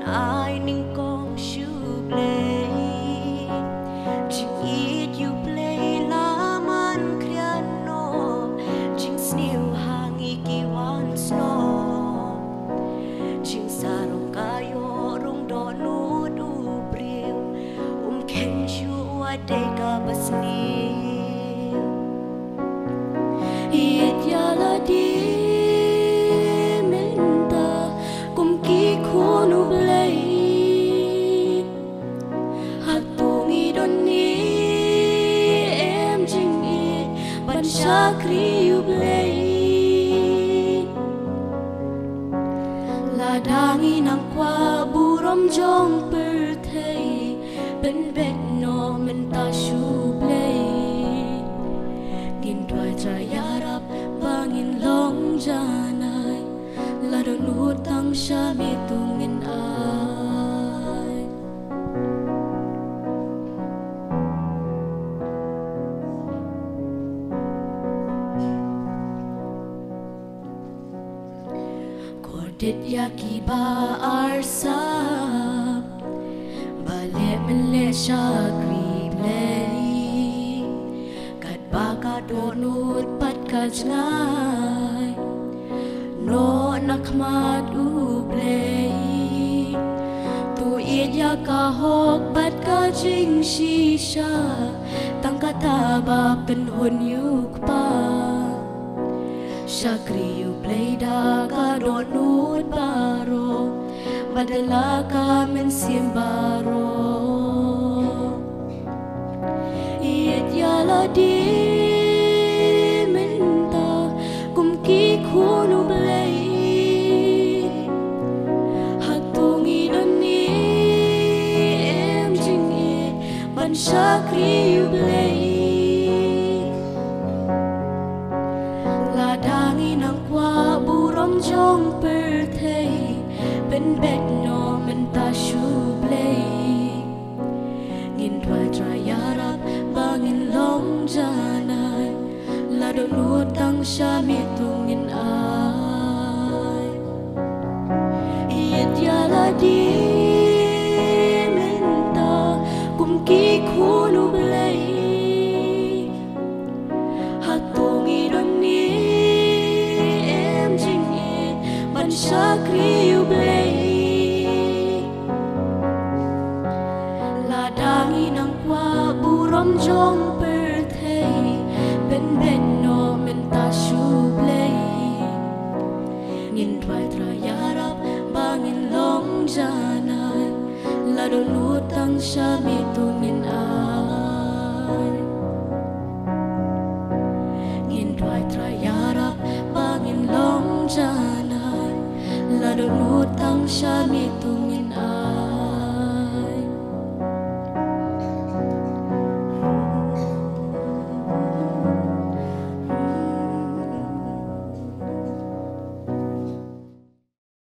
ai ninh con shu play ching it you play la man kriano ching snew hangi ki wan snow ching sarong kayo rung do nu du briu ken chu ade ka basni it ya la di Sakri ublay ladangi nang kwa burom jong perthei ben bet no menta shublay gin twai trayarap bangin long janai ladon hutang syami tungin ai Dit yaki ba arsap bale mele shagri play kat baka donut pat kajngai no nakmat u play tu iya ka hok bat ka jing shisha tang kata ba pen hun yuk pa Shakri you play da ka donut baro badala ka men simbaro iet yala di menta kum ki khunu play hatungi doni em jing it ban Shakri you play Ladangi nang kwa burom jong perthei ben bet no menta shublay ngin twai trayarap bangin long janai ladon hutang syami tungin ai iet yala di menta kum ki khunu blay hatungi doni Shakri you play ladangi nang kwa burom jong perthei ben ben no menta shublay ngin twai trayarap bangin long janai ladon hutang syami tungin ai ngin twai trayarap bangin long janai Ladon hutang syami tungin ai